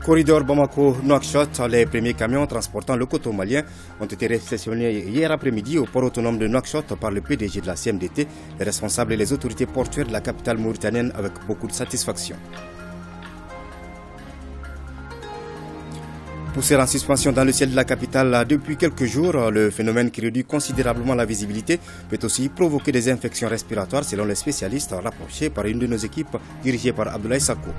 Corridor Bamako-Nouakchott, les premiers camions transportant le coton malien ont été réceptionnés hier après-midi au port autonome de Nouakchott par le PDG de la CMDT, les responsables et les autorités portuaires de la capitale mauritanienne avec beaucoup de satisfaction. Poussé en suspension dans le ciel de la capitale depuis quelques jours, le phénomène qui réduit considérablement la visibilité peut aussi provoquer des infections respiratoires selon les spécialistes rapprochés par une de nos équipes dirigée par Abdoulaye Sako.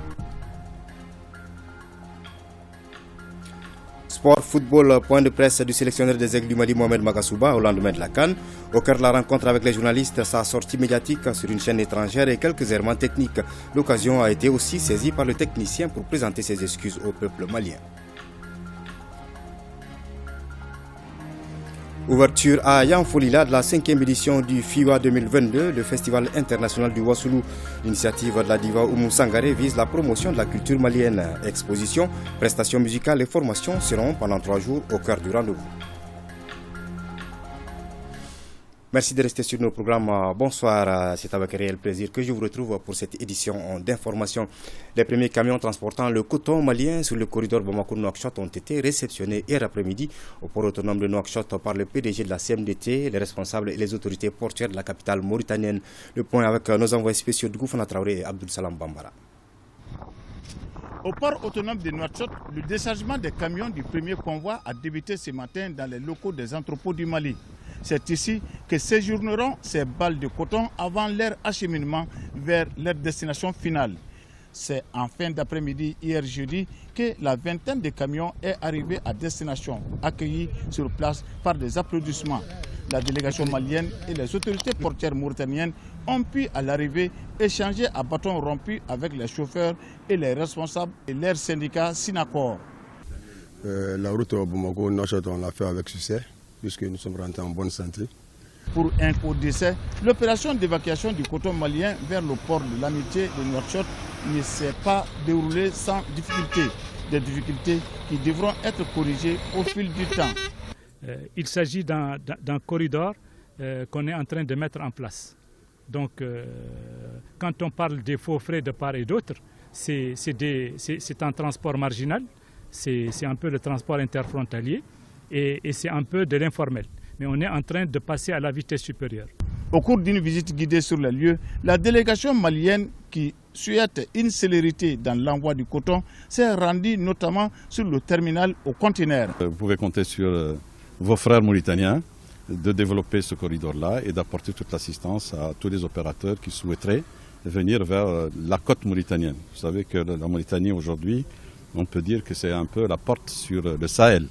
Sport, football, point de presse du sélectionneur des Aigles du Mali, Mohamed Magasuba, au lendemain de la CAN. Au cœur de la rencontre avec les journalistes, sa sortie médiatique sur une chaîne étrangère et quelques errements techniques. L'occasion a été aussi saisie par le technicien pour présenter ses excuses au peuple malien. Ouverture à Yanfolila de la 5e édition du FIWA 2022, le Festival international du Wassoulou. L'initiative de la diva Oumou Sangaré vise la promotion de la culture malienne. Expositions, prestations musicales et formations seront pendant 3 jours au cœur du rendez-vous. Merci de rester sur nos programmes. Bonsoir, c'est avec réel plaisir que je vous retrouve pour cette édition d'information. Les premiers camions transportant le coton malien sur le corridor Bamako-Nouakchott ont été réceptionnés hier après-midi au port autonome de Nouakchott par le PDG de la CMDT, les responsables et les autorités portuaires de la capitale mauritanienne. Le point avec nos envoyés spéciaux de Gouffana Traoré et Abdoul Salam Bambara. Au port autonome de Nouakchott, le déchargement des camions du premier convoi a débuté ce matin dans les locaux des entrepôts du Mali. C'est ici que séjourneront ces balles de coton avant leur acheminement vers leur destination finale. C'est en fin d'après-midi, hier jeudi, que la vingtaine de camions est arrivée à destination, accueillis sur place par des applaudissements. La délégation malienne et les autorités portuaires mauritaniennes ont pu à l'arrivée échanger à bâton rompu avec les chauffeurs et les responsables et leurs syndicats Sinacor. La route au Bamako-Nouakchott, on l'a fait avec succès, puisque nous sommes rentrés en bonne santé. Pour un court d'essai, l'opération d'évacuation du coton malien vers le port de l'Amitié de Nouakchott ne s'est pas déroulée sans difficultés. Des difficultés qui devront être corrigées au fil du temps. Il s'agit d'un corridor qu'on est en train de mettre en place. Donc, quand on parle des faux frais de part et d'autre, c'est un transport marginal, c'est un peu le transport interfrontalier et c'est un peu de l'informel. Mais on est en train de passer à la vitesse supérieure. Au cours d'une visite guidée sur les lieux, la délégation malienne qui souhaite une célérité dans l'envoi du coton s'est rendue notamment sur le terminal aux conteneurs. Vous pouvez compter sur vos frères mauritaniens de développer ce corridor-là et d'apporter toute l'assistance à tous les opérateurs qui souhaiteraient venir vers la côte mauritanienne. Vous savez que la Mauritanie aujourd'hui, on peut dire que c'est un peu la porte sur le Sahel.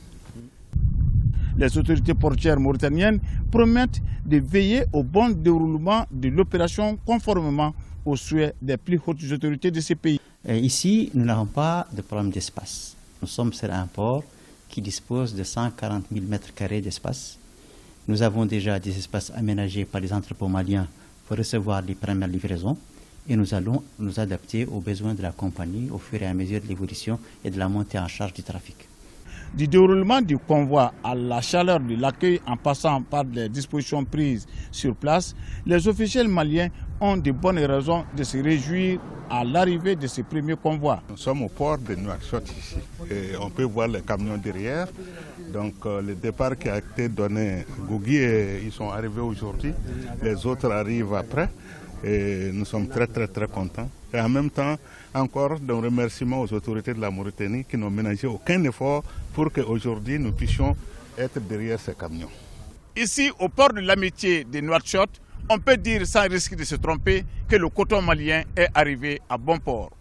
Les autorités portuaires mauritaniennes promettent de veiller au bon déroulement de l'opération conformément aux souhaits des plus hautes autorités de ces pays. Ici, nous n'avons pas de problème d'espace. Nous sommes sur un port qui dispose de 140 000 m² d'espace. Nous avons déjà des espaces aménagés par les entrepôts maliens pour recevoir les premières livraisons et nous allons nous adapter aux besoins de la compagnie au fur et à mesure de l'évolution et de la montée en charge du trafic. Du déroulement du convoi à la chaleur de l'accueil en passant par les dispositions prises sur place, les officiels maliens ont de bonnes raisons de se réjouir à l'arrivée de ce premier convoi. Nous sommes au port de Nouakchott ici et on peut voir les camions derrière. Donc le départ qui a été donné, Gougui, ils sont arrivés aujourd'hui, les autres arrivent après. Et nous sommes très contents. Et en même temps, encore un remerciement aux autorités de la Mauritanie qui n'ont ménagé aucun effort pour qu'aujourd'hui nous puissions être derrière ces camions. Ici, au port de l'Amitié de Nouakchott, on peut dire sans risque de se tromper que le coton malien est arrivé à bon port.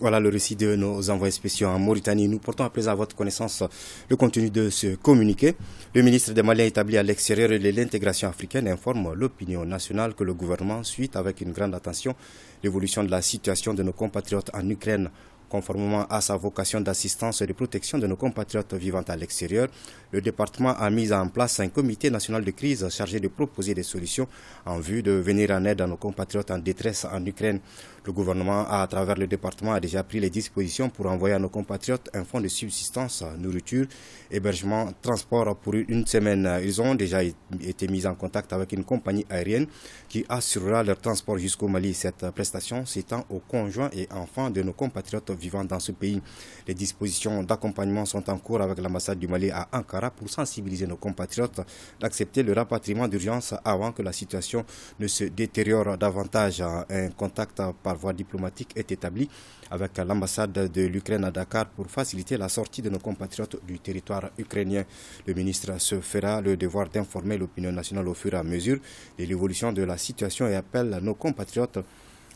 Voilà le récit de nos envoyés spéciaux en Mauritanie. Nous portons à présent à votre connaissance le contenu de ce communiqué. Le ministre des Maliens établi à l'extérieur et de l'intégration africaine informe l'opinion nationale que le gouvernement suit avec une grande attention l'évolution de la situation de nos compatriotes en Ukraine. Conformément à sa vocation d'assistance et de protection de nos compatriotes vivant à l'extérieur, le département a mis en place un comité national de crise chargé de proposer des solutions en vue de venir en aide à nos compatriotes en détresse en Ukraine. Le gouvernement, à travers le département, a déjà pris les dispositions pour envoyer à nos compatriotes un fonds de subsistance, nourriture, hébergement, transport pour une semaine. Ils ont déjà été mis en contact avec une compagnie aérienne qui assurera leur transport jusqu'au Mali. Cette prestation s'étend aux conjoints et enfants de nos compatriotes vivant dans ce pays. Les dispositions d'accompagnement sont en cours avec l'ambassade du Mali à Ankara pour sensibiliser nos compatriotes d'accepter le rapatriement d'urgence avant que la situation ne se détériore davantage. Un contact par voie diplomatique est établi avec l'ambassade de l'Ukraine à Dakar pour faciliter la sortie de nos compatriotes du territoire ukrainien. Le ministre se fera le devoir d'informer l'opinion nationale au fur et à mesure de l'évolution de la situation et appelle nos compatriotes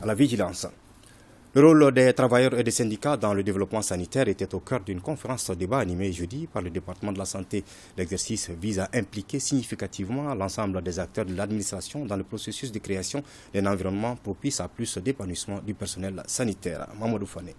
à la vigilance. Le rôle des travailleurs et des syndicats dans le développement sanitaire était au cœur d'une conférence débat animée jeudi par le département de la santé. L'exercice vise à impliquer significativement l'ensemble des acteurs de l'administration dans le processus de création d'un environnement propice à plus d'épanouissement du personnel sanitaire. Mamadou Fane.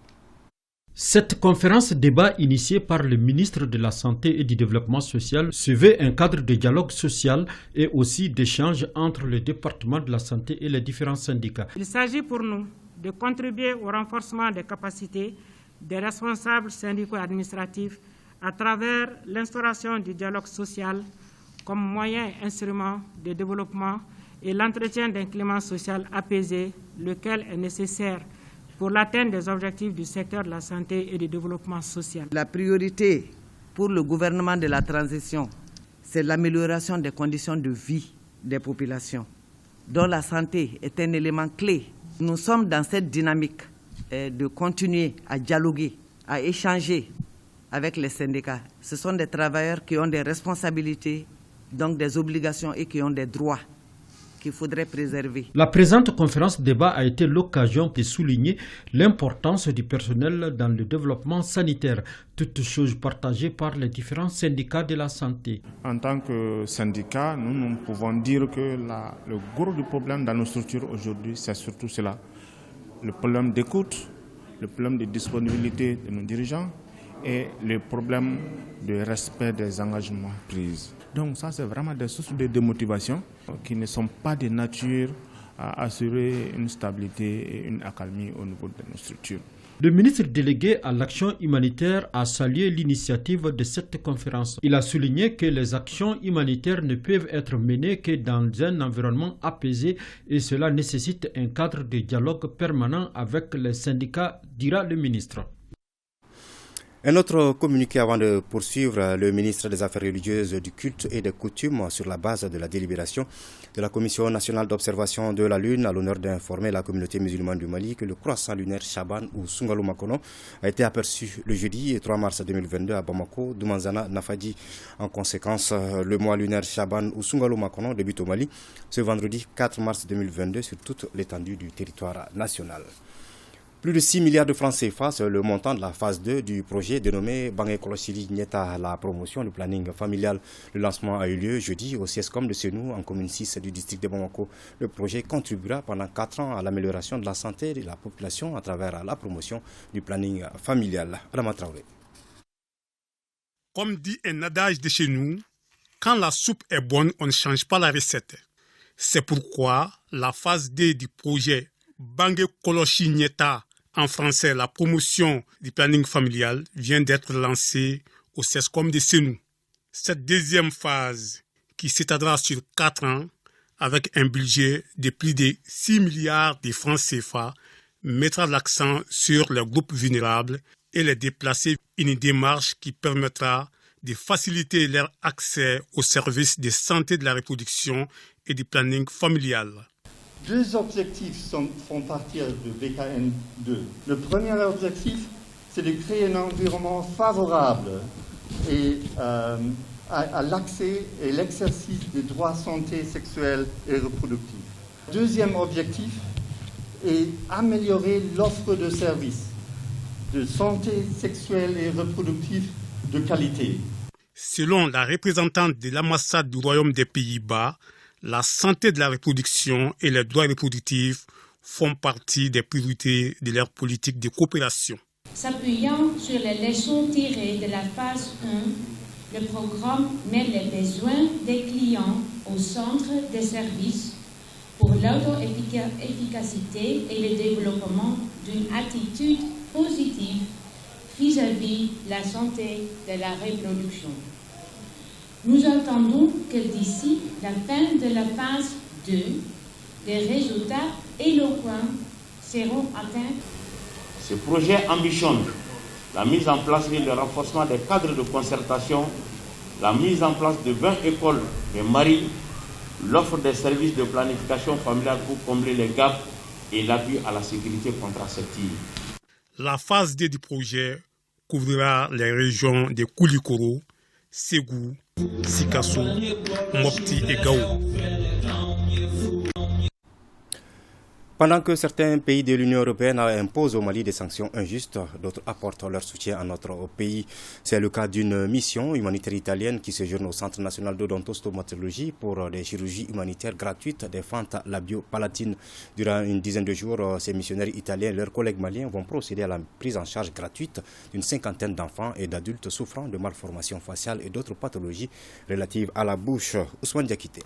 Cette conférence débat initiée par le ministre de la Santé et du Développement social se veut un cadre de dialogue social et aussi d'échange entre le département de la santé et les différents syndicats. Il s'agit pour nous de contribuer au renforcement des capacités des responsables syndicaux et administratifs à travers l'instauration du dialogue social comme moyen et instrument de développement et l'entretien d'un climat social apaisé, lequel est nécessaire pour l'atteinte des objectifs du secteur de la santé et du développement social. La priorité pour le gouvernement de la transition, c'est l'amélioration des conditions de vie des populations, dont la santé est un élément clé. Nous sommes dans cette dynamique de continuer à dialoguer, à échanger avec les syndicats. Ce sont des travailleurs qui ont des responsabilités, donc des obligations et qui ont des droits qu'il faudrait préserver. La présente conférence débat a été l'occasion de souligner l'importance du personnel dans le développement sanitaire, toutes choses partagées par les différents syndicats de la santé. En tant que syndicat, nous pouvons dire que le gros du problème dans nos structures aujourd'hui, c'est surtout cela. Le problème d'écoute, le problème de disponibilité de nos dirigeants et le problème de respect des engagements pris. Donc ça, c'est vraiment des sources de démotivation qui ne sont pas de nature à assurer une stabilité et une accalmie au niveau de nos structures. Le ministre délégué à l'action humanitaire a salué l'initiative de cette conférence. Il a souligné que les actions humanitaires ne peuvent être menées que dans un environnement apaisé et cela nécessite un cadre de dialogue permanent avec les syndicats, dira le ministre. Un autre communiqué avant de poursuivre, le ministre des Affaires religieuses, du culte et des coutumes, sur la base de la délibération de la Commission nationale d'observation de la Lune, a l'honneur d'informer la communauté musulmane du Mali que le croissant lunaire Shaban ou Sungalou Makono a été aperçu le jeudi 3 mars 2022 à Bamako, Doumanzana, Nafadi. En conséquence, le mois lunaire Shaban ou Sungalou Makono débute au Mali ce vendredi 4 mars 2022 sur toute l'étendue du territoire national. Plus de 6 milliards de francs CFA, c'est le montant de la phase 2 du projet dénommé Bangé Kolochili Nieta, la promotion du planning familial. Le lancement a eu lieu jeudi au CESCOM de Senou, en commune 6 du district de Bamako. Le projet contribuera pendant 4 ans à l'amélioration de la santé de la population à travers la promotion du planning familial. Adama Traoré. Comme dit un adage de chez nous, quand la soupe est bonne, on ne change pas la recette. C'est pourquoi la phase 2 du projet Bangé Kolochili Nieta, en français, la promotion du planning familial, vient d'être lancée au CESCOM de Senou. Cette deuxième phase, qui s'étendra sur 4 ans, avec un budget de plus de 6 milliards de francs CFA, mettra l'accent sur les groupes vulnérables et les déplacés, une démarche qui permettra de faciliter leur accès aux services de santé de la reproduction et du planning familial. 2 objectifs font partie de BKN 2. Le premier objectif, c'est de créer un environnement favorable à l'accès et l'exercice des droits santé sexuelle et reproductive. Deuxième objectif est améliorer l'offre de services de santé sexuelle et reproductive de qualité. Selon la représentante de l'ambassade du Royaume des Pays-Bas, la santé de la reproduction et les droits reproductifs font partie des priorités de leur politique de coopération. S'appuyant sur les leçons tirées de la phase 1, le programme met les besoins des clients au centre des services pour l'auto-efficacité et le développement d'une attitude positive vis-à-vis de la santé de la reproduction. Nous attendons que d'ici la fin de la phase 2, des résultats éloquents seront atteints. Ce projet ambitionne la mise en place et le renforcement des cadres de concertation, la mise en place de 20 écoles de mari, l'offre des services de planification familiale pour combler les gaps et l'appui à la sécurité contraceptive. La phase 2 du projet couvrira les régions de Koulikoro, Ségou, Sikasso, Mopti et Gao. Pendant que certains pays de l'Union européenne imposent au Mali des sanctions injustes, d'autres apportent leur soutien à notre pays. C'est le cas d'une mission humanitaire italienne qui séjourne au Centre national d'odontostomatologie pour des chirurgies humanitaires gratuites des fentes labio-palatines. Durant une dizaine de jours, ces missionnaires italiens et leurs collègues maliens vont procéder à la prise en charge gratuite d'une cinquantaine d'enfants et d'adultes souffrant de malformations faciales et d'autres pathologies relatives à la bouche. Ousmane Diakité.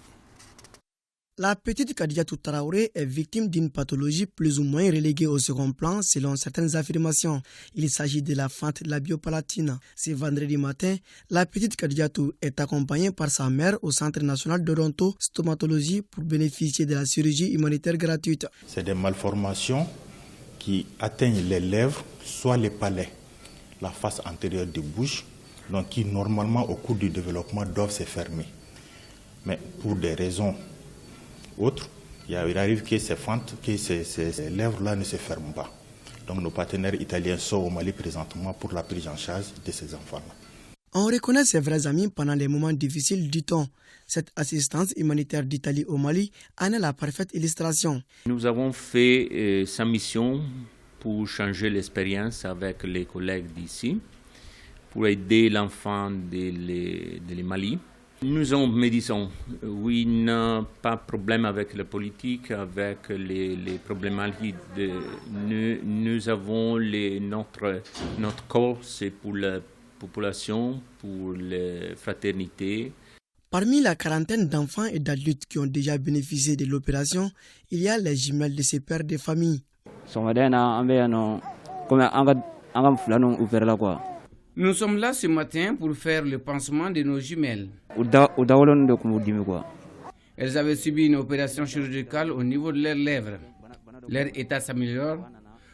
La petite Kadiatou Traoré est victime d'une pathologie plus ou moins reléguée au second plan selon certaines affirmations. Il s'agit de la fente labiopalatine. Ce vendredi matin, la petite Kadiatou est accompagnée par sa mère au Centre national d'odontostomatologie pour bénéficier de la chirurgie humanitaire gratuite. C'est des malformations qui atteignent les lèvres, soit les palais, la face antérieure de bouche, donc qui normalement au cours du développement doivent se fermer. Mais pour des raisons autres, il arrive que ces fentes, que ces lèvres-là ne se ferment pas. Donc nos partenaires italiens sont au Mali présentement pour la prise en charge de ces enfants-là. On reconnaît ses vrais amis pendant les moments difficiles, dit-on. Cette assistance humanitaire d'Italie au Mali en est la parfaite illustration. Nous avons fait sa mission pour changer l'expérience avec les collègues d'ici, pour aider l'enfant de Mali. Nous avons médecins, oui, n'a pas de problème avec la politique, avec les problématiques. Nous avons notre corps, c'est pour la population, pour la fraternité. Parmi la quarantaine d'enfants et d'adultes qui ont déjà bénéficié de l'opération, il y a les jumelles de ces pères de famille. Nous sommes là ce matin pour faire le pansement de nos jumelles. Elles avaient subi une opération chirurgicale au niveau de leurs lèvres. Leur état s'améliore.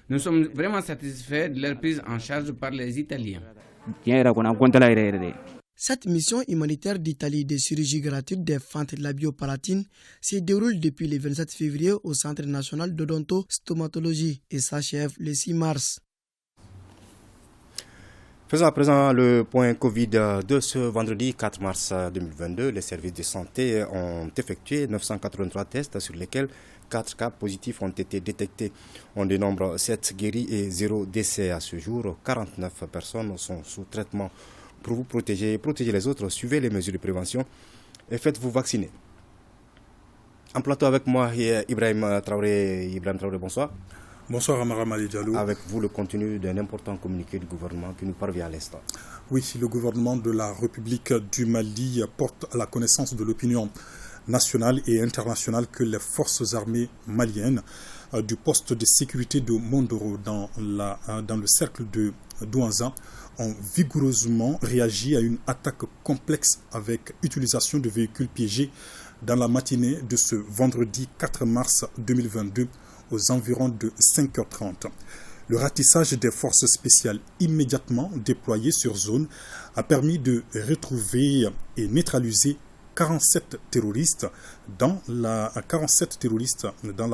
Nous sommes vraiment satisfaits de leur prise en charge par les Italiens. Cette mission humanitaire d'Italie de chirurgie gratuite des fentes labiopalatines se déroule depuis le 27 février au Centre national d'odontostomatologie et s'achève le 6 mars. Faisons à présent le point Covid de ce vendredi 4 mars 2022. Les services de santé ont effectué 983 tests sur lesquels 4 cas positifs ont été détectés. On dénombre 7 guéris et 0 décès à ce jour. 49 personnes sont sous traitement. Pour vous protéger les autres, suivez les mesures de prévention et faites-vous vacciner. En plateau avec moi, Ibrahim Traoré. Ibrahim Traoré, bonsoir. Bonsoir Amara Mali Diallo. Avec vous, le contenu d'un important communiqué du gouvernement qui nous parvient à l'instant. Oui, le gouvernement de la République du Mali porte à la connaissance de l'opinion nationale et internationale que les forces armées maliennes du poste de sécurité de Mondoro dans le cercle de Douanza ont vigoureusement réagi à une attaque complexe avec utilisation de véhicules piégés dans la matinée de ce vendredi 4 mars 2022 aux environs de 5h30. Le ratissage des forces spéciales immédiatement déployées sur zone a permis de retrouver et neutraliser 47 terroristes dans la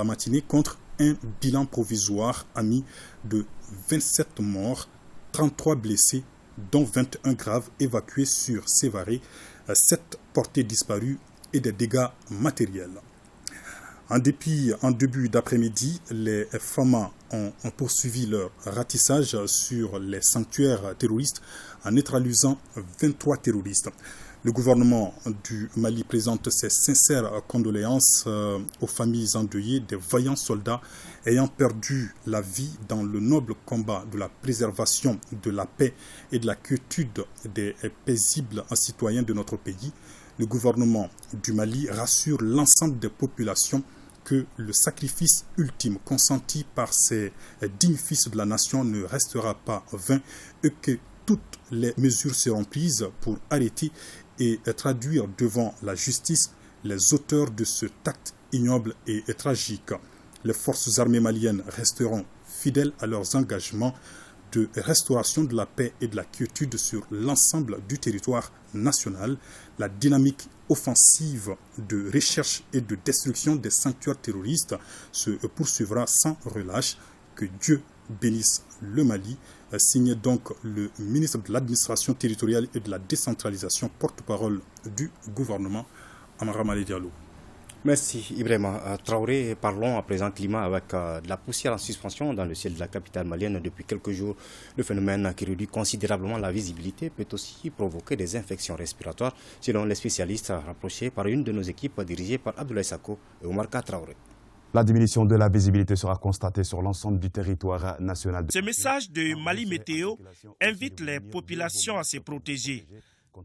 matinée contre un bilan provisoire ami de 27 morts, 33 blessés, dont 21 graves évacués sur Sévaré, 7 portés disparus et des dégâts matériels. En début d'après-midi, les FAMA ont poursuivi leur ratissage sur les sanctuaires terroristes en neutralisant 23 terroristes. Le gouvernement du Mali présente ses sincères condoléances aux familles endeuillées des vaillants soldats ayant perdu la vie dans le noble combat de la préservation de la paix et de la quiétude des paisibles citoyens de notre pays. Le gouvernement du Mali rassure l'ensemble des populations que le sacrifice ultime consenti par ces dignes fils de la nation ne restera pas vain et que toutes les mesures seront prises pour arrêter et traduire devant la justice les auteurs de ce acte ignoble et tragique. Les forces armées maliennes resteront fidèles à leurs engagements de restauration de la paix et de la quiétude sur l'ensemble du territoire national. La dynamique offensive de recherche et de destruction des sanctuaires terroristes se poursuivra sans relâche. Que Dieu bénisse le Mali. Signé donc le ministre de l'administration territoriale et de la décentralisation, porte-parole du gouvernement, Amara Malé Diallo. Merci Ibrahima Traoré. Parlons à présent climat avec de la poussière en suspension dans le ciel de la capitale malienne depuis quelques jours. Le phénomène qui réduit considérablement la visibilité peut aussi provoquer des infections respiratoires, selon les spécialistes rapprochés par une de nos équipes dirigées par Abdoulaye Sako et Omar Traoré. La diminution de la visibilité sera constatée sur l'ensemble du territoire national. Ce message de Mali Météo invite les populations à se protéger.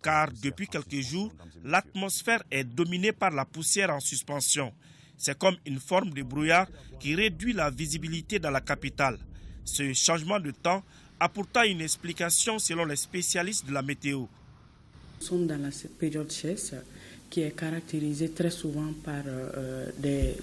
Car depuis quelques jours, l'atmosphère est dominée par la poussière en suspension. C'est comme une forme de brouillard qui réduit la visibilité dans la capitale. Ce changement de temps a pourtant une explication selon les spécialistes de la météo. Nous sommes dans la période sèche qui est caractérisée très souvent par des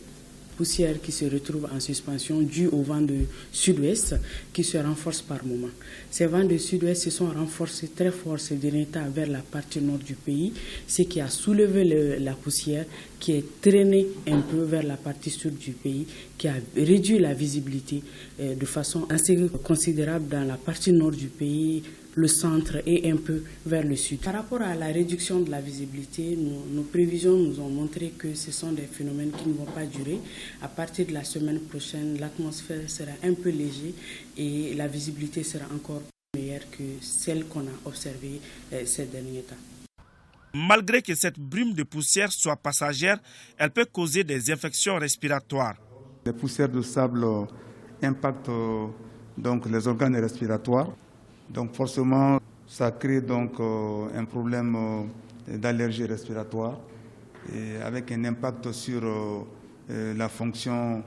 poussières qui se retrouvent en suspension due au vent de sud-ouest qui se renforce par moment. Ces vents de sud-ouest se sont renforcés très fort ces derniers temps vers la partie nord du pays, ce qui a soulevé la poussière qui est traînée un peu vers la partie sud du pays, qui a réduit la visibilité de façon assez considérable dans la partie nord du pays, le centre et un peu vers le sud. Par rapport à la réduction de la visibilité, nos prévisions nous ont montré que ce sont des phénomènes qui ne vont pas durer. À partir de la semaine prochaine, l'atmosphère sera un peu légère et la visibilité sera encore meilleure que celle qu'on a observée ces derniers temps. Malgré que cette brume de poussière soit passagère, elle peut causer des infections respiratoires. Les poussières de sable impactent donc les organes respiratoires. Donc forcément, ça crée donc un problème d'allergie respiratoire et avec un impact sur la fonction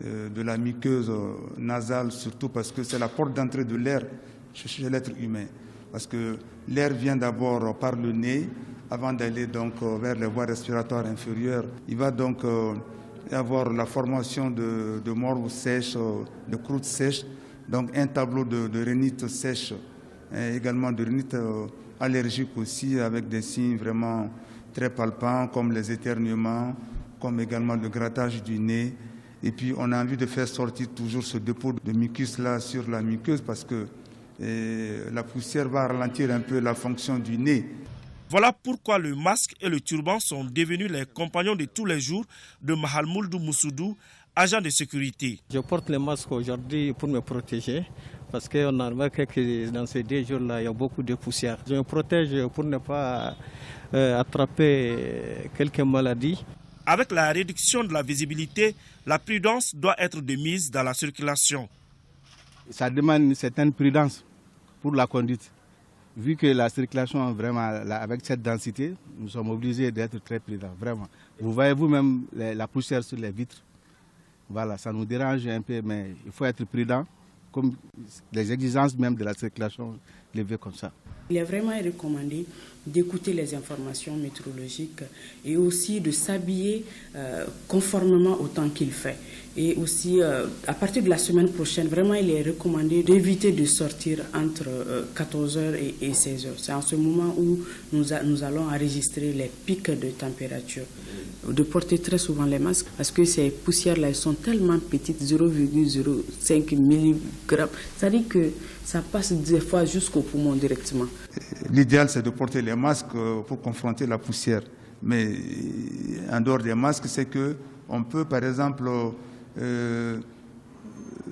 de la muqueuse nasale, surtout parce que c'est la porte d'entrée de l'air chez l'être humain. Parce que l'air vient d'abord par le nez avant d'aller donc vers les voies respiratoires inférieures. Il va donc avoir la formation de morve sèche, de croûte sèche, donc un tableau de rhinite sèche, également de rhinite allergique aussi, avec des signes vraiment très palpants comme les éternuements, comme également le grattage du nez. Et puis on a envie de faire sortir toujours ce dépôt de mucus là sur la muqueuse parce que la poussière va ralentir un peu la fonction du nez. Voilà pourquoi le masque et le turban sont devenus les compagnons de tous les jours de Mahalmoudou Moussoudou, agent de sécurité. Je porte le masque aujourd'hui pour me protéger parce qu'on a remarqué que dans ces 2 jours-là, il y a beaucoup de poussière. Je me protège pour ne pas attraper quelques maladies. Avec la réduction de la visibilité, la prudence doit être de mise dans la circulation. Ça demande une certaine prudence pour la conduite. Vu que la circulation, vraiment, avec cette densité, nous sommes obligés d'être très prudents, vraiment. Vous voyez vous-même la poussière sur les vitres. Voilà, ça nous dérange un peu, mais il faut être prudent, comme les exigences même de la circulation les veulent comme ça. Il est vraiment recommandé d'écouter les informations météorologiques et aussi de s'habiller conformément au temps qu'il fait. Et aussi, à partir de la semaine prochaine, vraiment, il est recommandé d'éviter de sortir entre 14h et 16h. C'est en ce moment où nous allons enregistrer les pics de température. De porter très souvent les masques parce que ces poussières-là, elles sont tellement petites, 0,05 mg. C'est-à-dire que ça passe des fois jusqu'au poumon directement. L'idéal, c'est de porter les masques pour confronter la poussière. Mais en dehors des masques, c'est qu'on peut, par exemple,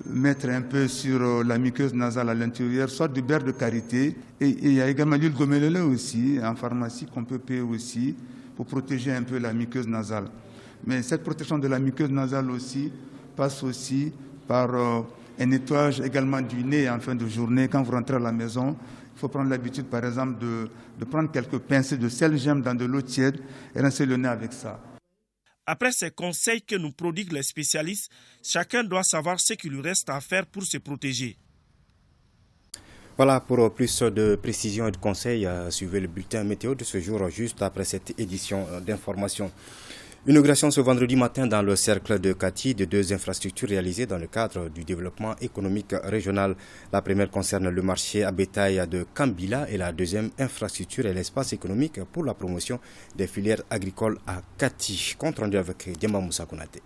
mettre un peu sur la muqueuse nasale à l'intérieur, soit du beurre de karité. Et il y a également l'huile goméléla aussi, en pharmacie, qu'on peut payer aussi, pour protéger un peu la muqueuse nasale. Mais cette protection de la muqueuse nasale aussi passe aussi par un nettoyage également du nez en fin de journée. Quand vous rentrez à la maison, il faut prendre l'habitude, par exemple, de prendre quelques pincées de sel-gemme dans de l'eau tiède et rincer le nez avec ça. Après ces conseils que nous prodiguent les spécialistes, chacun doit savoir ce qu'il lui reste à faire pour se protéger. Voilà, pour plus de précisions et de conseils, suivez le bulletin météo de ce jour juste après cette édition d'information. Inauguration ce vendredi matin dans le cercle de Kati de 2 infrastructures réalisées dans le cadre du développement économique régional. La première concerne le marché à bétail de Kambila et la deuxième infrastructure est l'espace économique pour la promotion des filières agricoles à Kati. Compte rendu avec Diamba Moussa Konaté.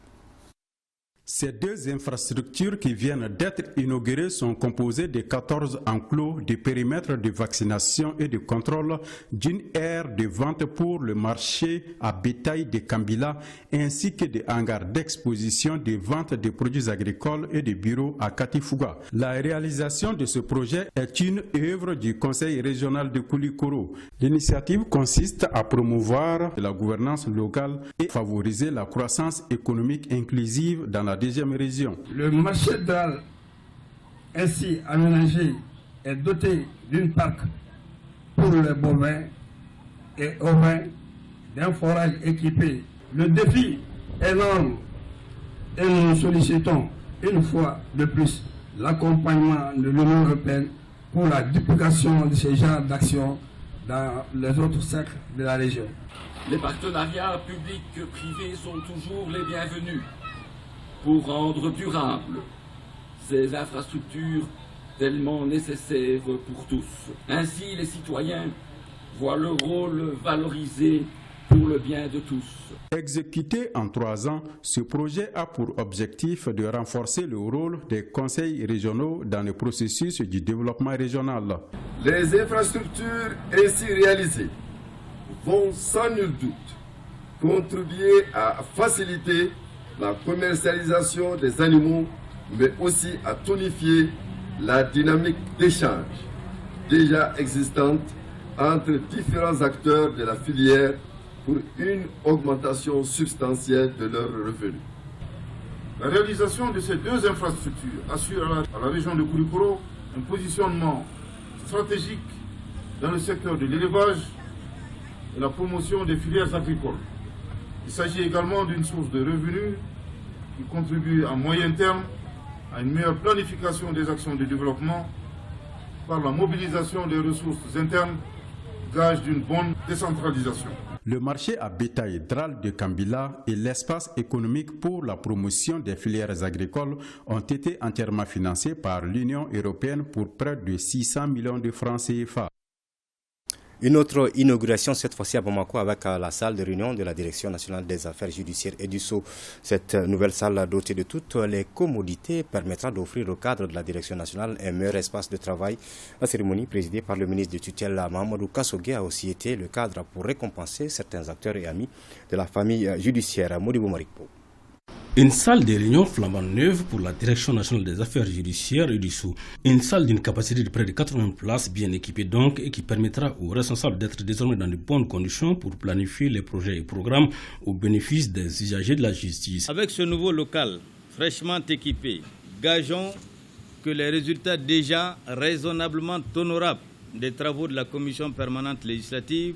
Ces 2 infrastructures qui viennent d'être inaugurées sont composées de 14 enclos de périmètres de vaccination et de contrôle, d'une aire de vente pour le marché à bétail de Kambila, ainsi que des hangars d'exposition de vente de produits agricoles et de bureaux à Katifuga. La réalisation de ce projet est une œuvre du Conseil régional de Koulikoro. L'initiative consiste à promouvoir la gouvernance locale et favoriser la croissance économique inclusive dans la deuxième région. Le marché d'Al ainsi aménagé est doté d'une parc pour les bovins et ovins, d'un forage équipé. Le défi est énorme et nous sollicitons une fois de plus l'accompagnement de l'Union européenne pour la duplication de ce genre d'actions dans les autres cercles de la région. Les partenariats publics-privés sont toujours les bienvenus pour rendre durables ces infrastructures tellement nécessaires pour tous. Ainsi, les citoyens voient leur rôle valorisé pour le bien de tous. Exécuté en 3 ans, ce projet a pour objectif de renforcer le rôle des conseils régionaux dans le processus du développement régional. Les infrastructures ainsi réalisées vont sans nul doute contribuer à faciliter la commercialisation des animaux, mais aussi à tonifier la dynamique d'échange déjà existante entre différents acteurs de la filière pour une augmentation substantielle de leurs revenus. La réalisation de ces 2 infrastructures assure à la région de Koulikoro un positionnement stratégique dans le secteur de l'élevage et la promotion des filières agricoles. Il s'agit également d'une source de revenus qui contribue à moyen terme à une meilleure planification des actions de développement par la mobilisation des ressources internes, gage d'une bonne décentralisation. Le marché à bétail Dral de Kambila et l'espace économique pour la promotion des filières agricoles ont été entièrement financés par l'Union européenne pour près de 600 millions de francs CFA. Une autre inauguration, cette fois-ci à Bamako, avec la salle de réunion de la Direction nationale des affaires judiciaires et du Sceau. Cette nouvelle salle, dotée de toutes les commodités, permettra d'offrir au cadre de la Direction nationale un meilleur espace de travail. La cérémonie, présidée par le ministre de tutelle Mahamadou Kassogué, a aussi été le cadre pour récompenser certains acteurs et amis de la famille judiciaire. Modibo Marikpo. Une salle de réunion flambant neuve pour la Direction nationale des affaires judiciaires et du Sceau. Une salle d'une capacité de près de 80 places, bien équipée donc, et qui permettra aux responsables d'être désormais dans de bonnes conditions pour planifier les projets et programmes au bénéfice des usagers de la justice. Avec ce nouveau local fraîchement équipé, gageons que les résultats déjà raisonnablement honorables des travaux de la commission permanente législative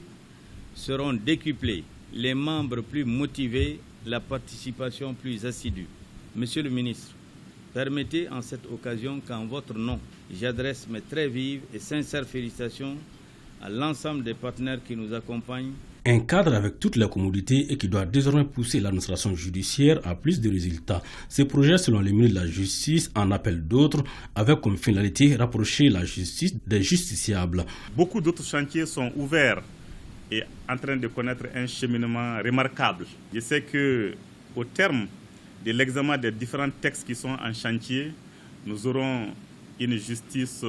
seront décuplés, les membres plus motivés, la participation plus assidue. Monsieur le ministre, permettez en cette occasion qu'en votre nom, j'adresse mes très vives et sincères félicitations à l'ensemble des partenaires qui nous accompagnent. Un cadre avec toutes les commodités et qui doit désormais pousser l'administration judiciaire à plus de résultats. Ces projets, selon les ministres de la Justice, en appellent d'autres, avec comme finalité rapprocher la justice des justiciables. Beaucoup d'autres chantiers sont ouverts et en train de connaître un cheminement remarquable. Je sais qu'au terme de l'examen des différents textes qui sont en chantier, nous aurons une justice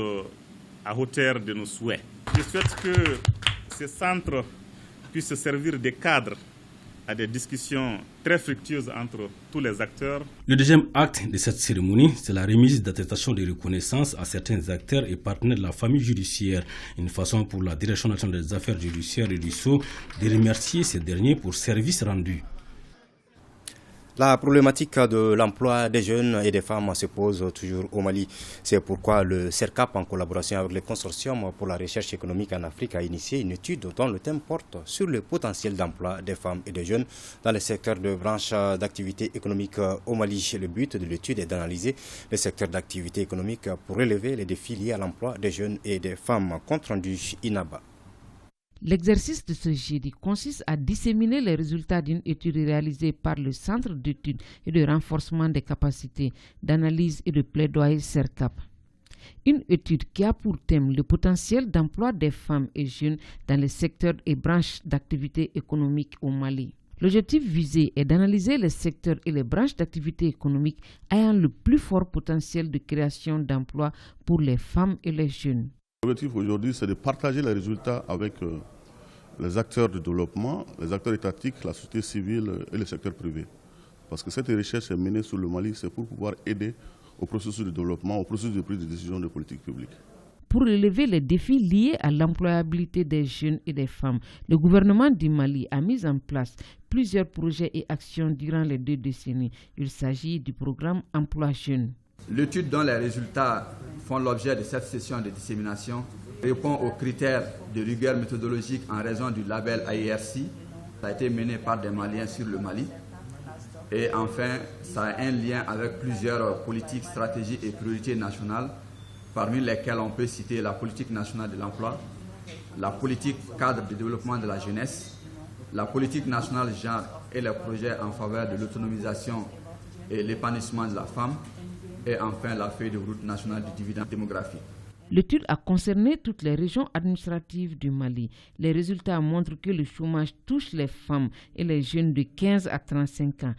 à hauteur de nos souhaits. Je souhaite que ce centre puisse servir de cadre à des discussions très fructueuses entre tous les acteurs. Le deuxième acte de cette cérémonie, c'est la remise d'attestation de reconnaissance à certains acteurs et partenaires de la famille judiciaire. Une façon pour la Direction nationale des affaires judiciaires et du Sceau de remercier ces derniers pour services rendus. La problématique de l'emploi des jeunes et des femmes se pose toujours au Mali. C'est pourquoi le CERCAP, en collaboration avec le Consortium pour la recherche économique en Afrique, a initié une étude dont le thème porte sur le potentiel d'emploi des femmes et des jeunes dans les secteurs de branches d'activité économique au Mali. Le but de l'étude est d'analyser les secteurs d'activité économique pour relever les défis liés à l'emploi des jeunes et des femmes. Compte rendu Inaba. L'exercice de ce jeudi consiste à disséminer les résultats d'une étude réalisée par le Centre d'études et de renforcement des capacités d'analyse et de plaidoyer CERCAP. Une étude qui a pour thème le potentiel d'emploi des femmes et jeunes dans les secteurs et branches d'activité économique au Mali. L'objectif visé est d'analyser les secteurs et les branches d'activité économique ayant le plus fort potentiel de création d'emplois pour les femmes et les jeunes. L'objectif aujourd'hui, c'est de partager les résultats avec les acteurs de développement, les acteurs étatiques, la société civile et le secteur privé. Parce que cette recherche est menée sur le Mali, c'est pour pouvoir aider au processus de développement, au processus de prise de décision de politique publique. Pour relever les défis liés à l'employabilité des jeunes et des femmes, le gouvernement du Mali a mis en place plusieurs projets et actions durant les 2 décennies. Il s'agit du programme Emploi Jeunes. L'étude dont les résultats font l'objet de cette session de dissémination répond aux critères de rigueur méthodologique en raison du label AIRC. Ça a été mené par des Maliens sur le Mali. Et enfin, ça a un lien avec plusieurs politiques, stratégies et priorités nationales, parmi lesquelles on peut citer la politique nationale de l'emploi, la politique cadre de développement de la jeunesse, la politique nationale genre et les projets en faveur de l'autonomisation et l'épanouissement de la femme, et enfin la feuille de route nationale du dividende démographique. L'étude a concerné toutes les régions administratives du Mali. Les résultats montrent que le chômage touche les femmes et les jeunes de 15 à 35 ans.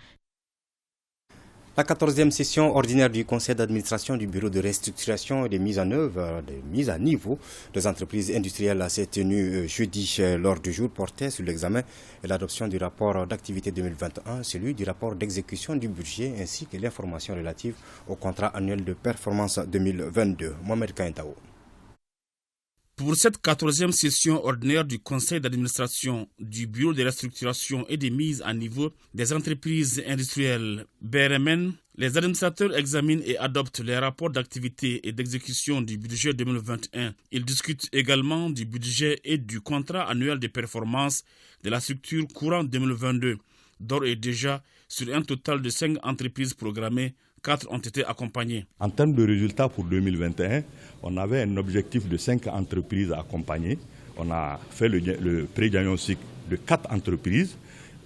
La 14e session ordinaire du conseil d'administration du bureau de restructuration et de mise en œuvre, de mise à niveau des entreprises industrielles s'est tenue jeudi. L'ordre du jour portait sur l'examen et l'adoption du rapport d'activité 2021, celui du rapport d'exécution du budget ainsi que l'information relative au contrat annuel de performance 2022. Mohamed Kaintao. Pour cette 14e session ordinaire du conseil d'administration du bureau de restructuration et de mise à niveau des entreprises industrielles BRMN, les administrateurs examinent et adoptent les rapports d'activité et d'exécution du budget 2021. Ils discutent également du budget et du contrat annuel de performance de la structure courant 2022. D'ores et déjà, sur un total de 5 entreprises programmées, 4 ont été accompagnées. En termes de résultats pour 2021, on avait un objectif de 5 entreprises à accompagner. On a fait le pré-diagnostic de 4 entreprises.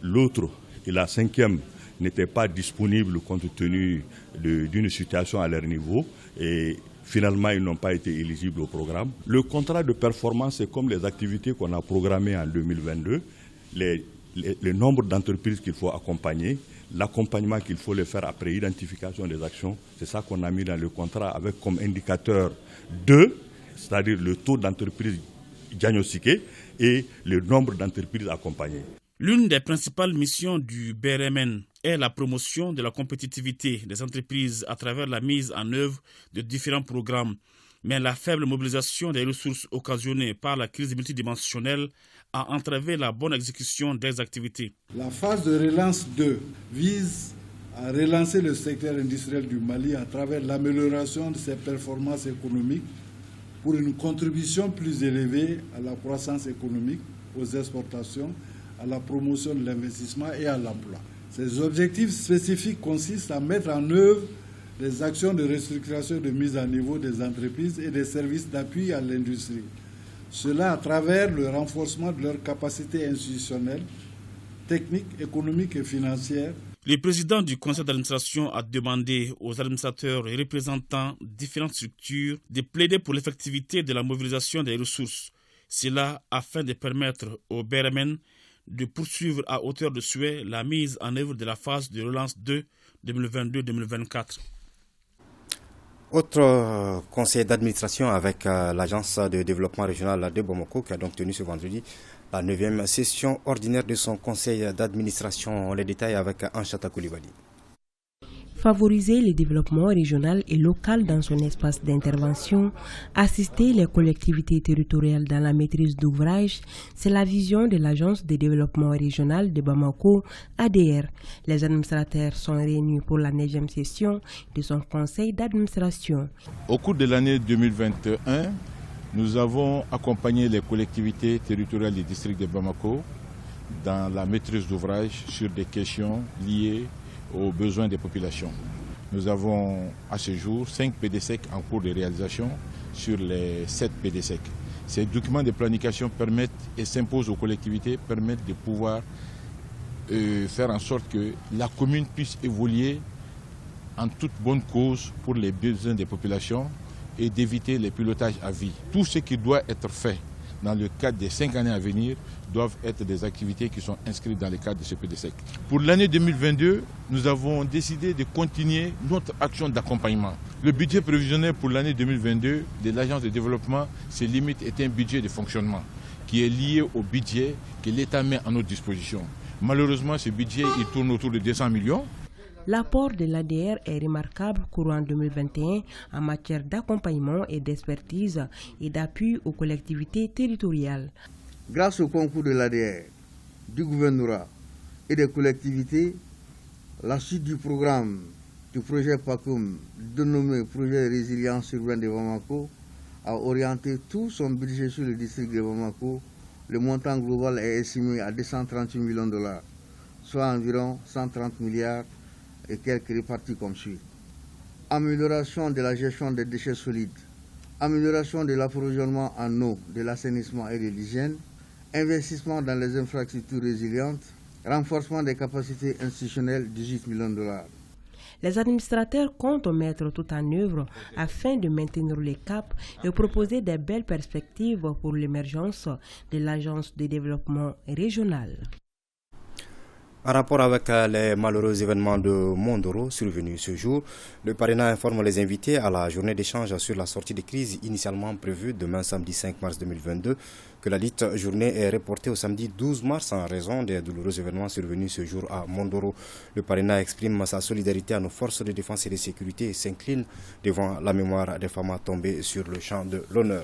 L'autre, et la 5e, n'était pas disponible compte tenu d'une situation à leur niveau. Et finalement, ils n'ont pas été éligibles au programme. Le contrat de performance, c'est comme les activités qu'on a programmées en 2022. Le nombre d'entreprises qu'il faut accompagner, l'accompagnement qu'il faut les faire après identification des actions, c'est ça qu'on a mis dans le contrat avec comme indicateur 2, c'est-à-dire le taux d'entreprise diagnostiqué et le nombre d'entreprises accompagnées. L'une des principales missions du BRMN est la promotion de la compétitivité des entreprises à travers la mise en œuvre de différents programmes. Mais la faible mobilisation des ressources occasionnées par la crise multidimensionnelle a entravé la bonne exécution des activités. La phase de relance 2 vise à relancer le secteur industriel du Mali à travers l'amélioration de ses performances économiques pour une contribution plus élevée à la croissance économique, aux exportations, à la promotion de l'investissement et à l'emploi. Ces objectifs spécifiques consistent à mettre en œuvre des actions de restructuration et de mise à niveau des entreprises et des services d'appui à l'industrie. Cela à travers le renforcement de leurs capacités institutionnelles, techniques, économiques et financières. Le président du conseil d'administration a demandé aux administrateurs et représentants de différentes structures de plaider pour l'effectivité de la mobilisation des ressources. Cela afin de permettre au BRMN de poursuivre à hauteur de souhait la mise en œuvre de la phase de relance 2 2022-2024. Autre conseil d'administration avec l'agence de développement régional de Bamako qui a donc tenu ce vendredi la 9e session ordinaire de son conseil d'administration. Les détails avec Anchata Koulibaly. Favoriser le développement régional et local dans son espace d'intervention, assister les collectivités territoriales dans la maîtrise d'ouvrage, c'est la vision de l'Agence de développement régional de Bamako, ADR. Les administrateurs sont réunis pour la 9e session de son conseil d'administration. Au cours de l'année 2021, nous avons accompagné les collectivités territoriales du district de Bamako dans la maîtrise d'ouvrage sur des questions liées aux besoins des populations. Nous avons à ce jour 5 PDSEC en cours de réalisation sur les 7 PDSEC. Ces documents de planification permettent et s'imposent aux collectivités, permettent de pouvoir faire en sorte que la commune puisse évoluer en toute bonne cause pour les besoins des populations et d'éviter les pilotages à vie. Tout ce qui doit être fait dans le cadre des 5 années à venir doivent être des activités qui sont inscrites dans le cadre de ce PDSEC. Pour l'année 2022, nous avons décidé de continuer notre action d'accompagnement. Le budget prévisionnel pour l'année 2022 de l'Agence de développement, ses limites est un budget de fonctionnement qui est lié au budget que l'État met à notre disposition. Malheureusement, ce budget il tourne autour de 200 millions. L'apport de l'ADR est remarquable courant 2021 en matière d'accompagnement et d'expertise et d'appui aux collectivités territoriales. Grâce au concours de l'ADR, du gouvernorat et des collectivités, la suite du programme du projet PACOM, dénommé Projet de résilience urbaine de Bamako, a orienté tout son budget sur le district de Bamako. Le montant global est estimé à 238 millions de $, soit environ 130 milliards et quelques répartis comme suit. Amélioration de la gestion des déchets solides, amélioration de l'approvisionnement en eau, de l'assainissement et de l'hygiène, investissement dans les infrastructures résilientes, renforcement des capacités institutionnelles, 18 millions de $. Les administrateurs comptent mettre tout en œuvre afin de maintenir les caps et proposer des belles perspectives pour l'émergence de l'Agence de développement régional. En rapport avec les malheureux événements de Mondoro survenus ce jour, le parrainat informe les invités à la journée d'échange sur la sortie de crise initialement prévue demain samedi 5 mars 2022 que la dite journée est reportée au samedi 12 mars en raison des douloureux événements survenus ce jour à Mondoro. Le parrainat exprime sa solidarité à nos forces de défense et de sécurité et s'incline devant la mémoire des femmes tombées sur le champ de l'honneur.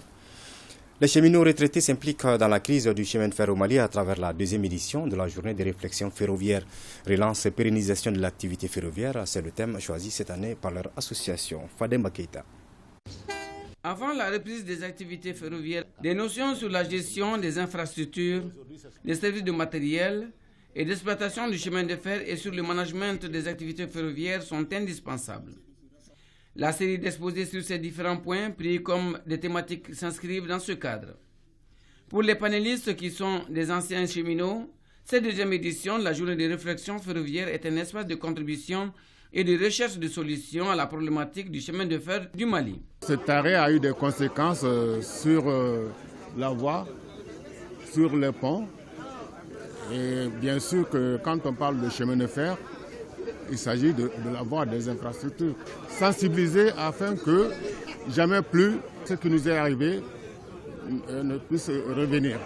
Les cheminots retraités s'impliquent dans la crise du chemin de fer au Mali à travers la deuxième édition de la journée de réflexion ferroviaire. Relance et pérennisation de l'activité ferroviaire, c'est le thème choisi cette année par leur association. Fademba Keita. Avant la reprise des activités ferroviaires, des notions sur la gestion des infrastructures, des services de matériel et d'exploitation du chemin de fer et sur le management des activités ferroviaires sont indispensables. La série d'exposés sur ces différents points pris comme des thématiques s'inscrivent dans ce cadre. Pour les panélistes qui sont des anciens cheminots, cette deuxième édition de la journée de réflexion ferroviaire est un espace de contribution et de recherche de solutions à la problématique du chemin de fer du Mali. Cet arrêt a eu des conséquences sur la voie, sur les ponts. Et bien sûr que quand on parle de chemin de fer, il s'agit de la voie des infrastructures. Sensibiliser afin que jamais plus ce qui nous est arrivé ne puisse revenir.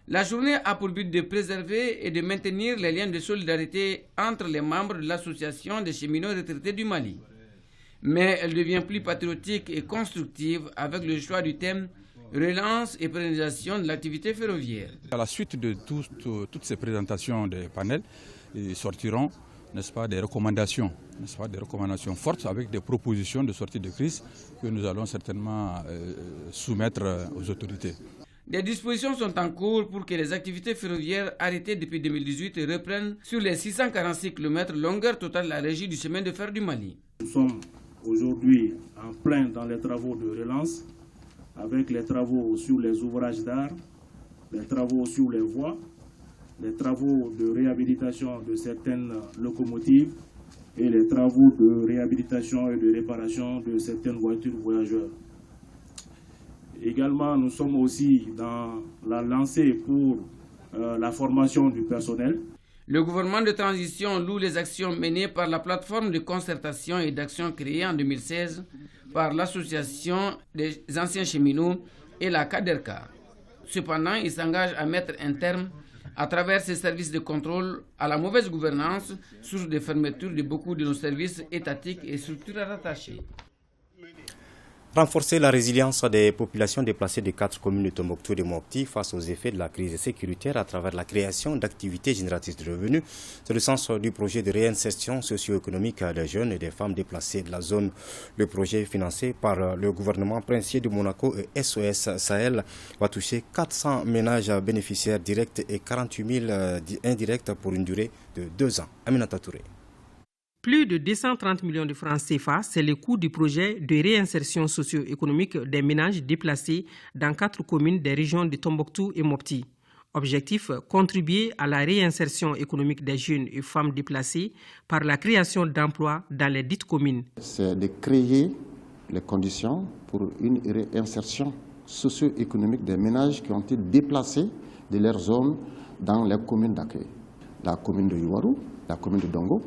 La journée a pour but de préserver et de maintenir les liens de solidarité entre les membres de l'association des cheminots retraités du Mali. Mais elle devient plus patriotique et constructive avec le choix du thème relance et pérennisation de l'activité ferroviaire. À la suite de toutes ces présentations des panels, ils sortiront, n'est-ce pas, des recommandations fortes avec des propositions de sortie de crise que nous allons certainement soumettre aux autorités. Des dispositions sont en cours pour que les activités ferroviaires arrêtées depuis 2018 reprennent sur les 646 km longueur totale de la régie du chemin de fer du Mali. Nous sommes aujourd'hui en plein dans les travaux de relance, avec les travaux sur les ouvrages d'art, les travaux sur les voies, les travaux de réhabilitation de certaines locomotives et les travaux de réhabilitation et de réparation de certaines voitures voyageurs. Également, nous sommes aussi dans la lancée pour la formation du personnel. Le gouvernement de transition loue les actions menées par la plateforme de concertation et d'action créée en 2016 par l'association des anciens cheminots et la CADERCA. Cependant, il s'engage à mettre un terme à travers ces services de contrôle à la mauvaise gouvernance, source de fermeture de beaucoup de nos services étatiques et structures rattachées. Renforcer la résilience des populations déplacées des 4 communes de Tombouctou et de Mopti face aux effets de la crise sécuritaire à travers la création d'activités génératrices de revenus. C'est le sens du projet de réinsertion socio-économique des jeunes et des femmes déplacées de la zone. Le projet financé par le gouvernement princier de Monaco et SOS Sahel va toucher 400 ménages bénéficiaires directs et 48 000 indirects pour une durée de 2 ans. Aminata Touré. Plus de 230 millions de francs CFA, c'est le coût du projet de réinsertion socio-économique des ménages déplacés dans 4 communes des régions de Tombouctou et Mopti. Objectif, contribuer à la réinsertion économique des jeunes et femmes déplacées par la création d'emplois dans les dites communes. C'est de créer les conditions pour une réinsertion socio-économique des ménages qui ont été déplacés de leur zone dans les communes d'accueil. La commune de Yuwaru, la commune de Dongo,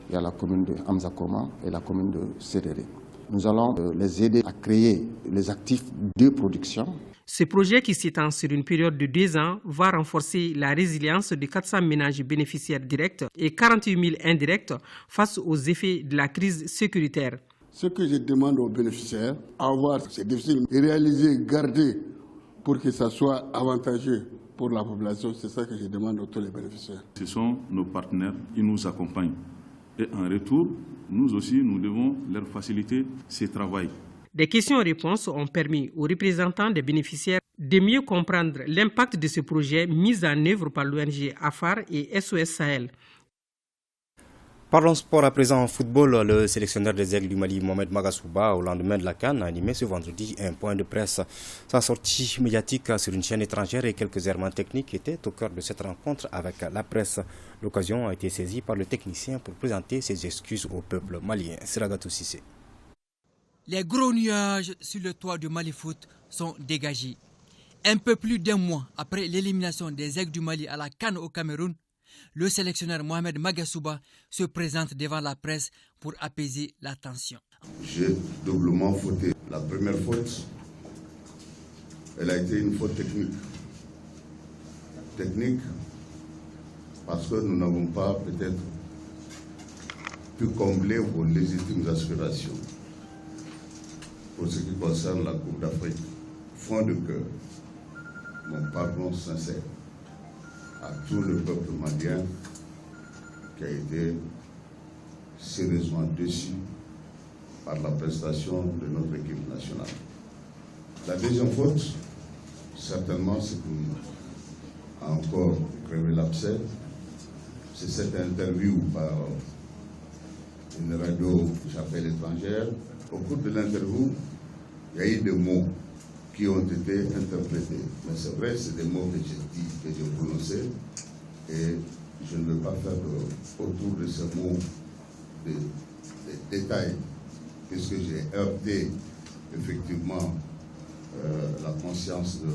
il y a la commune de Hamzakoma et la commune de Sédéré. Nous allons les aider à créer les actifs de production. Ce projet qui s'étend sur une période de 2 ans va renforcer la résilience de 400 ménages bénéficiaires directs et 48 000 indirects face aux effets de la crise sécuritaire. Ce que je demande aux bénéficiaires, avoir, c'est difficile, réaliser, garder pour que ça soit avantageux pour la population, c'est ça que je demande à tous les bénéficiaires. Ce sont nos partenaires qui nous accompagnent. Et en retour, nous aussi, nous devons leur faciliter ce travail. Des questions-réponses ont permis aux représentants des bénéficiaires de mieux comprendre l'impact de ce projet mis en œuvre par l'ONG AFAR et SOS Sahel. Parlons sport à présent en football. Le sélectionneur des Aigles du Mali, Mohamed Magasuba, au lendemain de la CAN, a animé ce vendredi un point de presse. Sa sortie médiatique sur une chaîne étrangère et quelques errements techniques étaient au cœur de cette rencontre avec la presse. L'occasion a été saisie par le technicien pour présenter ses excuses au peuple malien. Siragatou Sissé. Les gros nuages sur le toit du Mali Foot sont dégagés. Un peu plus d'1 mois après l'élimination des Aigles du Mali à la CAN au Cameroun, le sélectionneur Mohamed Magasuba se présente devant la presse pour apaiser la tension. J'ai doublement fauté. La première faute, elle a été une faute technique. Technique parce que nous n'avons pas peut-être pu combler vos légitimes aspirations. Pour ce qui concerne la Coupe d'Afrique, fond de cœur, mon pardon sincère à tout le peuple malien qui a été sérieusement déçu par la prestation de notre équipe nationale. La deuxième faute, certainement, ce qui a encore crevé l'abcès, c'est cette interview par une radio que j'appelle étrangère. Au cours de l'interview, il y a eu des mots qui ont été interprétés. Mais c'est vrai, c'est des mots que j'ai dit, que j'ai prononcés, et je ne veux pas faire autour de ces mots des détails, puisque j'ai heurté effectivement la conscience de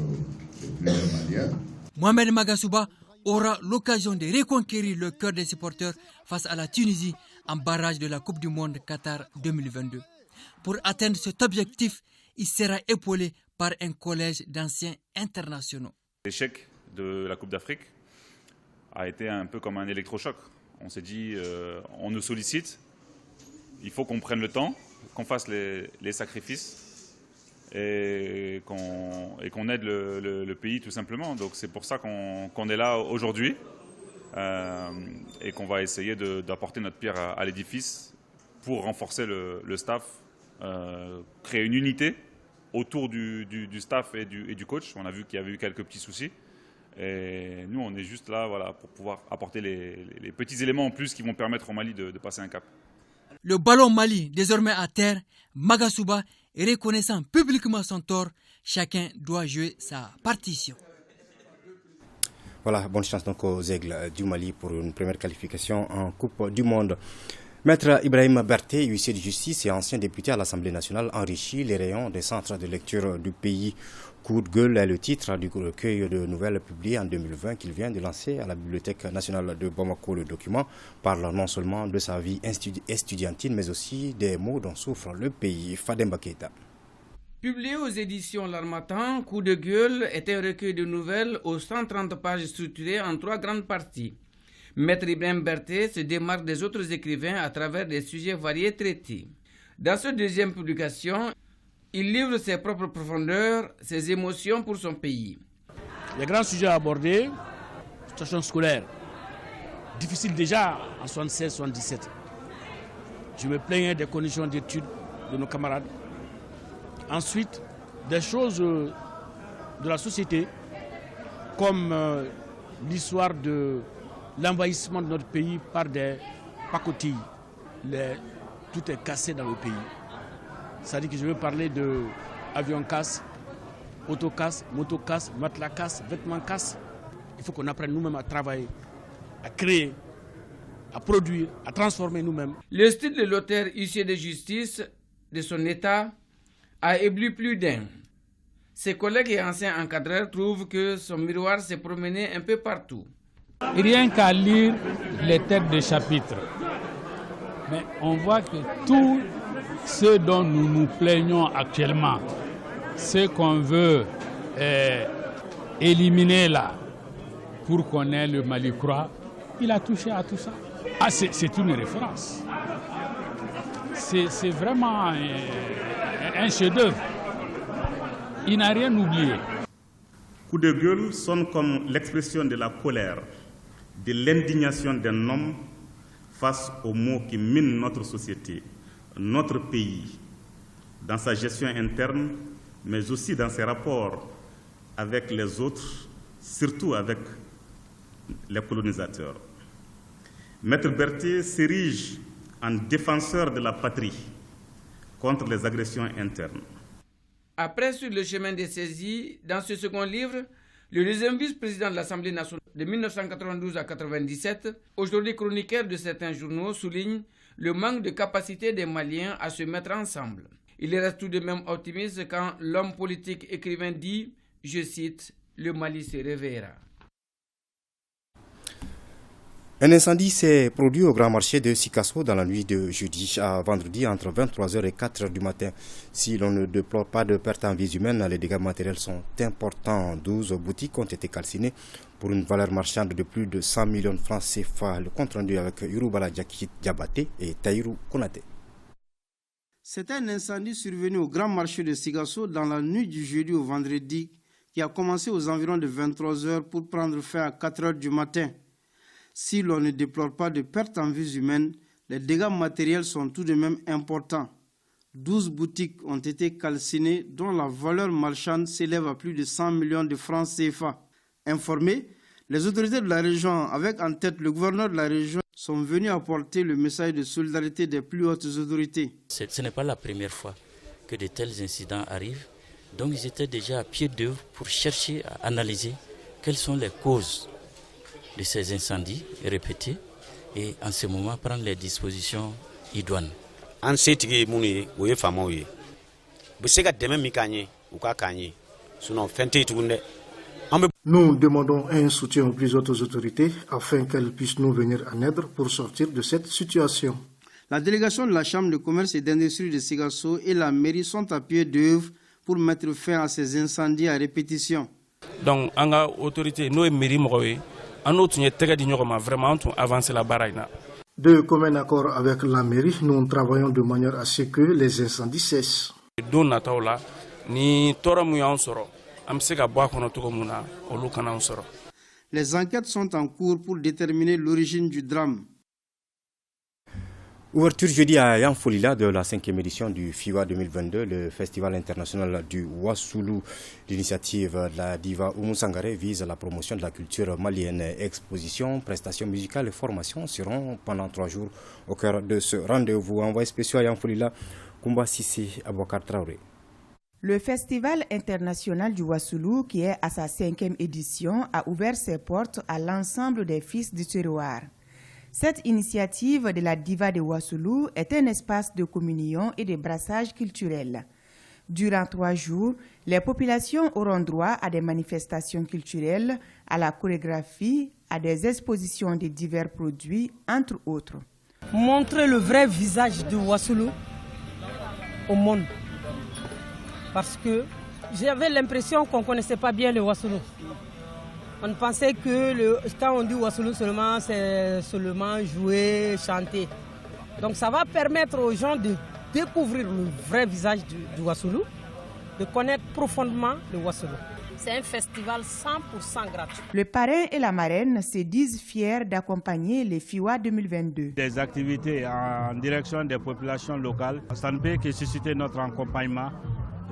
plusieurs Maliens. Mohamed Magasuba aura l'occasion de reconquérir le cœur des supporters face à la Tunisie en barrage de la Coupe du Monde Qatar 2022. Pour atteindre cet objectif, il sera épaulé par un collège d'anciens internationaux. L'échec de la Coupe d'Afrique a été un peu comme un électrochoc. On s'est dit, on nous sollicite, il faut qu'on prenne le temps, qu'on fasse les sacrifices et qu'on aide le pays tout simplement. Donc c'est pour ça qu'on est là aujourd'hui et qu'on va essayer d'apporter notre pierre à l'édifice pour renforcer le staff, créer une unité autour du staff et du coach. On a vu qu'il y avait eu quelques petits soucis. Et nous, on est juste là pour pouvoir apporter les petits éléments en plus qui vont permettre au Mali de passer un cap. Le ballon Mali, désormais à terre, Magasuba est reconnaissant publiquement son tort. Chacun doit jouer sa partition. Voilà, bonne chance donc aux Aigles du Mali pour une première qualification en Coupe du Monde. Maître Ibrahim Berté, huissier de justice et ancien député à l'Assemblée nationale, enrichit les rayons des centres de lecture du pays. Coup de gueule est le titre du recueil de nouvelles publié en 2020 qu'il vient de lancer à la Bibliothèque nationale de Bamako. Le document parle non seulement de sa vie estudiantine, mais aussi des maux dont souffre le pays. Fadem Baketa. Publié aux éditions L'Harmattan, Coup de gueule est un recueil de nouvelles aux 130 pages structurées en 3 grandes parties. Maître Ibrahim Berté se démarque des autres écrivains à travers des sujets variés traités. Dans cette deuxième publication, il livre ses propres profondeurs, ses émotions pour son pays. Les grands sujets abordés, situation scolaire, difficile déjà en 76-77. Je me plains des conditions d'études de nos camarades. Ensuite, des choses de la société, comme l'histoire de l'envahissement de notre pays par des pacotilles. tout est cassé dans le pays. C'est-à-dire que je veux parler de avion casse, auto casse, moto casse, matelas casse, vêtements casse. Il faut qu'on apprenne nous-mêmes à travailler, à créer, à produire, à transformer nous-mêmes. Le style de l'auteur huissier de justice de son État a ébloui plus d'un. Ses collègues et anciens encadreurs trouvent que son miroir s'est promené un peu partout. Rien qu'à lire les têtes de chapitre, mais on voit que tout ce dont nous nous plaignons actuellement, ce qu'on veut éliminer là, pour qu'on ait le Mali croix, il a touché à tout ça. Ah, c'est une référence. C'est vraiment un chef-d'œuvre. Il n'a rien oublié. Coup de gueule sonne comme l'expression de la colère, de l'indignation d'un homme face aux maux qui minent notre société, notre pays, dans sa gestion interne, mais aussi dans ses rapports avec les autres, surtout avec les colonisateurs. Maître Berthier s'érige en défenseur de la patrie contre les agressions internes. Après Sur le chemin des saisies, dans ce second livre, le deuxième vice-président de l'Assemblée nationale de 1992 à 1997, aujourd'hui chroniqueur de certains journaux, souligne le manque de capacité des Maliens à se mettre ensemble. Il reste tout de même optimiste quand l'homme politique écrivain dit, je cite, « Le Mali se réveillera ». Un incendie s'est produit au grand marché de Sikasso dans la nuit de jeudi à vendredi entre 23h et 4h du matin. Si l'on ne déplore pas de pertes en vies humaines, les dégâts matériels sont importants. 12 boutiques ont été calcinées pour une valeur marchande de plus de 100 millions de francs CFA. Le compte rendu avec Urubala Diabaté et Taïrou Konate. C'est un incendie survenu au grand marché de Sikasso dans la nuit du jeudi au vendredi qui a commencé aux environs de 23h pour prendre fin à 4h du matin. Si l'on ne déplore pas de pertes en vies humaines, les dégâts matériels sont tout de même importants. 12 boutiques ont été calcinées dont la valeur marchande s'élève à plus de 100 millions de francs CFA. Informés, les autorités de la région, avec en tête le gouverneur de la région, sont venus apporter le message de solidarité des plus hautes autorités. Ce n'est pas la première fois que de tels incidents arrivent. Donc ils étaient déjà à pied d'œuvre pour chercher à analyser quelles sont les causes de ces incendies répétés et en ce moment prendre les dispositions idoines. Nous demandons un soutien aux plus hautes autorités afin qu'elles puissent nous venir en aide pour sortir de cette situation. La délégation de la Chambre de commerce et d'industrie de Sikasso et la mairie sont à pied d'œuvre pour mettre fin à ces incendies à répétition. Donc, les autorités, nous et mairie, vraiment avancer la baraille. De commun accord avec la mairie, nous travaillons de manière à ce que les incendies cessent. Les enquêtes sont en cours pour déterminer l'origine du drame. Ouverture jeudi à Yanfolila de la 5e édition du FIWA 2022, le Festival international du Wassoulou. L'initiative de la diva Oumou Sangaré vise la promotion de la culture malienne. Expositions, prestations musicales et formations seront pendant 3 jours au cœur de ce rendez-vous. Envoyé spécial à Yanfolila, Koumba Sissi Abouakar Traoré. Le Festival international du Wassoulou, qui est à sa 5e édition, a ouvert ses portes à l'ensemble des fils du terroir. Cette initiative de la diva de Wassoulou est un espace de communion et de brassage culturel. Durant 3 jours, les populations auront droit à des manifestations culturelles, à la chorégraphie, à des expositions de divers produits, entre autres. Montrer le vrai visage de Wassoulou au monde. Parce que j'avais l'impression qu'on ne connaissait pas bien le Wassoulou. On pensait que quand on dit Wassoulou seulement, c'est seulement jouer, chanter. Donc ça va permettre aux gens de découvrir le vrai visage du Wassoulou, de connaître profondément le Wassoulou. C'est un festival 100% gratuit. Le parrain et la marraine se disent fiers d'accompagner les FIWA 2022. Des activités en direction des populations locales, ça ne peut que susciter notre accompagnement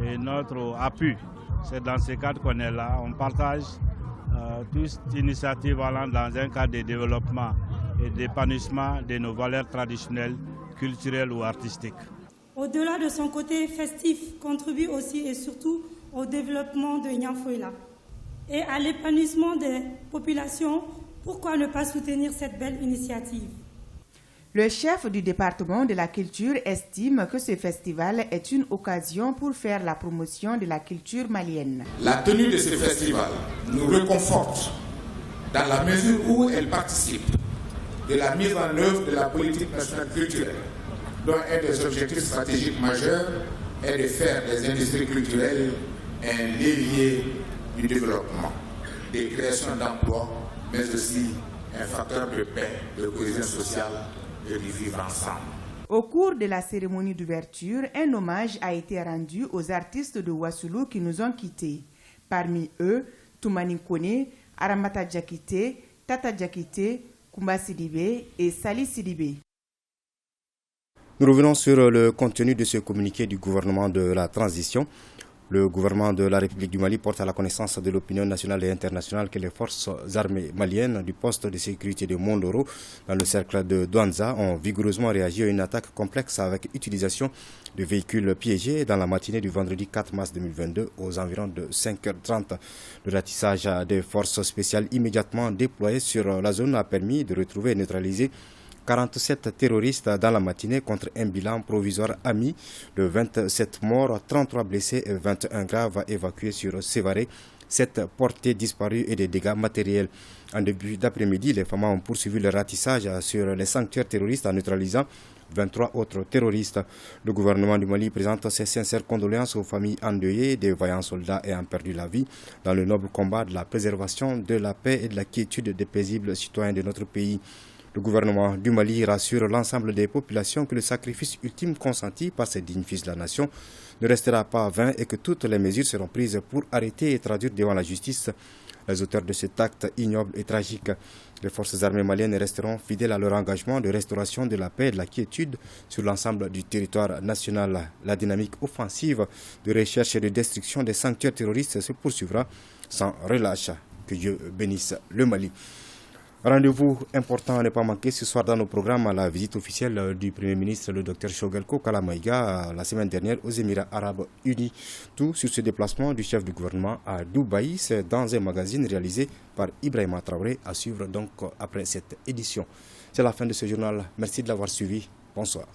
et notre appui. C'est dans ce cadre qu'on est là. On partage toute initiative allant dans un cadre de développement et d'épanouissement de nos valeurs traditionnelles culturelle ou artistique. Au-delà de son côté festif, contribue aussi et surtout au développement de Niamfoila et à l'épanouissement des populations. Pourquoi ne pas soutenir cette belle initiative? Le chef du département de la culture estime que ce festival est une occasion pour faire la promotion de la culture malienne. La tenue de ce festival nous réconforte dans la mesure où elle participe de la mise en œuvre de la politique nationale culturelle, dont un des objectifs stratégiques majeurs est de faire des industries culturelles un levier du développement, des créations d'emplois, mais aussi un facteur de paix, de cohésion sociale et de vivre ensemble. Au cours de la cérémonie d'ouverture, un hommage a été rendu aux artistes de Wassoulou qui nous ont quittés. Parmi eux, Toumani Kone, Aramata Diakité, Tata Diakité, Koumba Sidibé et Sali Sidibé. Nous revenons sur le contenu de ce communiqué du gouvernement de la transition. Le gouvernement de la République du Mali porte à la connaissance de l'opinion nationale et internationale que les forces armées maliennes du poste de sécurité de Mondoro, dans le cercle de Douanza, ont vigoureusement réagi à une attaque complexe avec utilisation de véhicules piégés dans la matinée du vendredi 4 mars 2022 aux environs de 5h30. Le ratissage des forces spéciales immédiatement déployées sur la zone a permis de retrouver et neutraliser 47 terroristes dans la matinée contre un bilan provisoire ami de 27 morts, 33 blessés et 21 graves évacués sur Sévaré, 7 portés disparus et des dégâts matériels. En début d'après-midi, les FAMA ont poursuivi le ratissage sur les sanctuaires terroristes en neutralisant 23 autres terroristes. Le gouvernement du Mali présente ses sincères condoléances aux familles endeuillées des vaillants soldats ayant perdu la vie dans le noble combat de la préservation de la paix et de la quiétude des paisibles citoyens de notre pays. Le gouvernement du Mali rassure l'ensemble des populations que le sacrifice ultime consenti par ces dignes fils de la nation ne restera pas vain et que toutes les mesures seront prises pour arrêter et traduire devant la justice les auteurs de cet acte ignoble et tragique. Les forces armées maliennes resteront fidèles à leur engagement de restauration de la paix et de la quiétude sur l'ensemble du territoire national. La dynamique offensive de recherche et de destruction des sanctuaires terroristes se poursuivra sans relâche. Que Dieu bénisse le Mali. Rendez-vous important à ne pas manquer ce soir dans nos programmes à la visite officielle du Premier ministre, le Dr Choguelko Kalamaïga, la semaine dernière aux Émirats Arabes Unis. Tout sur ce déplacement du chef du gouvernement à Dubaï, c'est dans un magazine réalisé par Ibrahima Traoré, à suivre donc après cette édition. C'est la fin de ce journal. Merci de l'avoir suivi. Bonsoir.